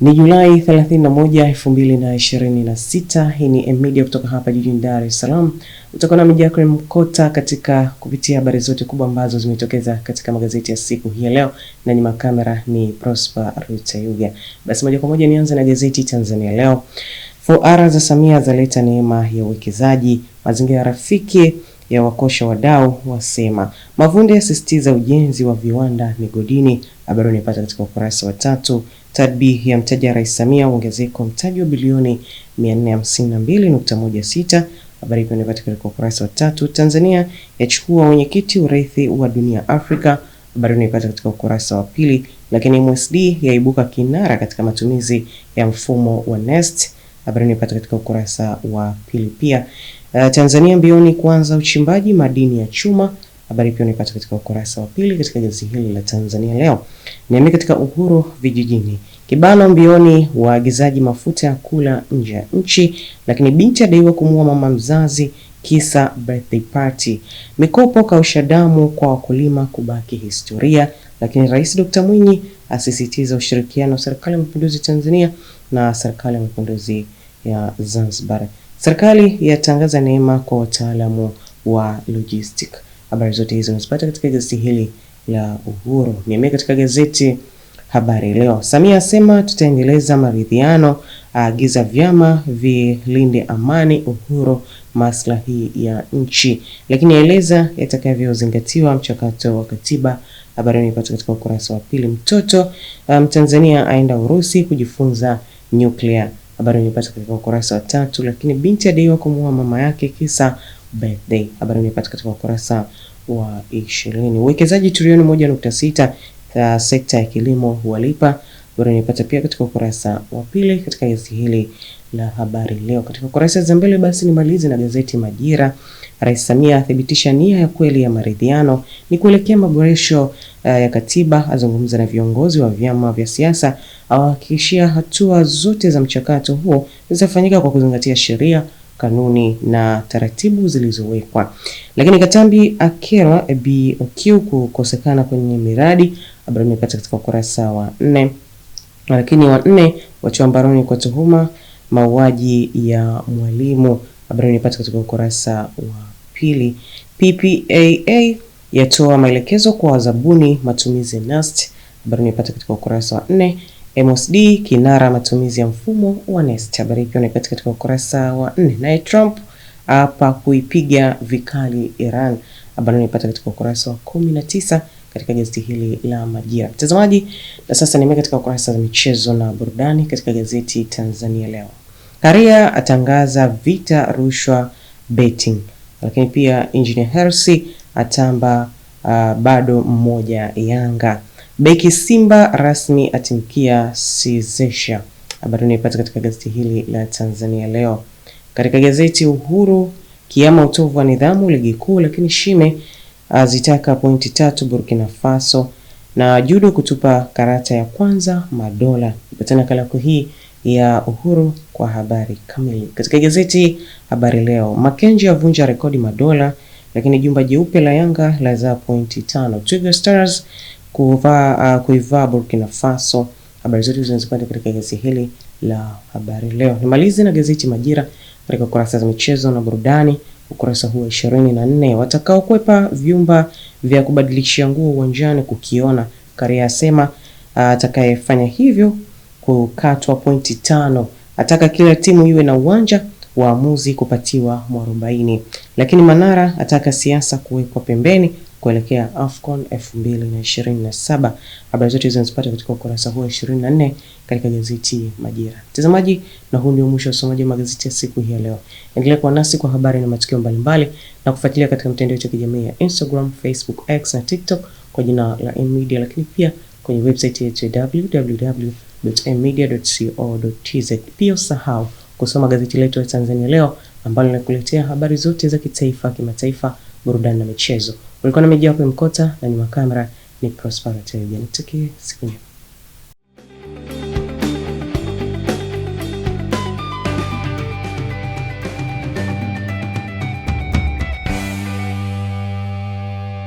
Ni Julai 31, 2026. Hii ni Media kutoka hapa jijini Dar es Salaam. Utakuwa na Jacqueline Mkota katika kupitia habari zote kubwa ambazo zimetokeza katika magazeti ya siku hii leo, na nyuma kamera ni Prosper Rutayuga. Basi moja kwa moja nianze na gazeti Tanzania Leo. 4R za Samia zaleta neema ya uwekezaji, mazingira rafiki ya wakosha wadau wasema. Mavunde yasisitiza ujenzi wa viwanda migodini. Habari unapata katika ukurasa wa 3. Tadbi ya mtaja Rais Samia ongezeko mtaji wa bilioni 452.16. Habari pia unapata katika ukurasa wa 3. Tanzania yachukua mwenyekiti urithi wa dunia Afrika. Habari unapata katika ukurasa wa 2. Lakini MSD yaibuka kinara katika matumizi ya mfumo wa NeST. Habari unapata katika ukurasa wa 2 pia. Tanzania mbioni kuanza uchimbaji madini ya chuma. Habari pia unapata katika ukurasa wa 2 katika gazeti hili la Tanzania Leo. Niambie katika Uhuru vijijini. Kibano mbioni waagizaji mafuta ya kula nje ya nchi, lakini binti adaiwa kumuua mama mzazi kisa birthday party. Mikopo kausha damu kwa wakulima kubaki historia, lakini Rais Dr. Mwinyi asisitiza ushirikiano serikali ya mapinduzi Tanzania na serikali ya mapinduzi ya Zanzibar. Serikali yatangaza neema kwa wataalamu wa logistic. Habari zote hizo unazipata katika gazeti hili la Uhuru. Niambie katika gazeti Habari Leo. Samia asema tutaendeleza maridhiano, aagiza vyama vilinde amani, uhuru, maslahi ya nchi. Lakini eleza yatakavyozingatiwa mchakato wa katiba. Habari unapata katika ukurasa wa 2. Mtoto Tanzania aenda Urusi kujifunza nuclear. Habari unapata katika ukurasa wa 3. Lakini binti adaiwa kumuua mama yake kisa birthday. Habari unapata katika ukurasa wa 20. Uwekezaji trilioni 1.6 sekta ya kilimo huwalipa. Habari unapata pia katika ukurasa wa 2 katika gazeti hili la Habari Leo. Katika ukurasa za mbele basi nimalize na gazeti Majira. Rais Samia athibitisha nia ya kweli ya maridhiano ni kuelekea maboresho ya katiba, azungumza na viongozi wa vyama vya siasa, awahakikishia hatua zote za mchakato huo zitafanyika kwa kuzingatia sheria, kanuni na taratibu zilizowekwa. Lakini Katambi akerwa BOQ kukosekana kwenye miradi. Habari imepata katika ukurasa wa 4. Lakini wa 4 watiwa mbaroni kwa tuhuma mauaji ya mwalimu. Habari imepata katika ukurasa wa 2. PPAA yatoa maelekezo kwa wazabuni matumizi ya NeST. Habari imepata katika ukurasa wa 4. MSD kinara matumizi ya mfumo wa NeST. Habari pia inapata katika ukurasa wa 4. Naye Trump hapa kuipiga vikali Iran. Habari inapata katika ukurasa wa 19 katika gazeti hili la Majira. Mtazamaji, na sasa nimeka katika ukurasa za michezo na burudani katika gazeti Tanzania Leo. Karia atangaza vita rushwa betting. Lakini pia Engineer Hersi atamba bado mmoja Yanga. Beki Simba rasmi atimkia Sizesha. Habari unayopata katika gazeti hili la Tanzania Leo. Katika gazeti Uhuru, kiama utovu wa nidhamu ligi kuu, lakini Shime zitaka pointi 3 Burkina Faso, na judo kutupa karata ya kwanza madola. Ipatana nakala hii ya Uhuru kwa habari kamili. Katika gazeti Habari Leo, Makenji avunja rekodi madola, lakini jumba jeupe la Yanga lazaa pointi 5. Twiga Stars kuivaa Burkina Faso. Habari zote zinazopata katika gazeti hili la Habari Leo. Nimalize na gazeti Majira katika kurasa za michezo na burudani. Ukurasa huu 24, watakao kwepa vyumba vya kubadilishia nguo uwanjani kukiona. Karia asema atakayefanya hivyo kukatwa pointi 5. Ataka kila timu iwe na uwanja, waamuzi kupatiwa 40. Lakini Manara ataka siasa kuwekwa pembeni kuelekea AFCON 2027. Habari zote zinazopata katika ukurasa huu 24 katika gazeti Majira. Mtazamaji, na huu ndio mwisho wa usomaji wa magazeti ya siku hii leo. Endelea kuwa nasi kwa habari na matukio mbalimbali na kufuatilia katika mitandao yetu ya kijamii ya Instagram, Facebook, X na TikTok kwa jina la Media, lakini pia kwenye website yetu ya www.media.co.tz. Pia usahau kusoma gazeti letu la Tanzania Leo ambalo linakuletea habari zote za kitaifa, kimataifa, burudani na michezo. Ulikuwa na Jacqueline Mkota na nyuma kamera ni Prosper Rutayuga. Nikutakie siku njema.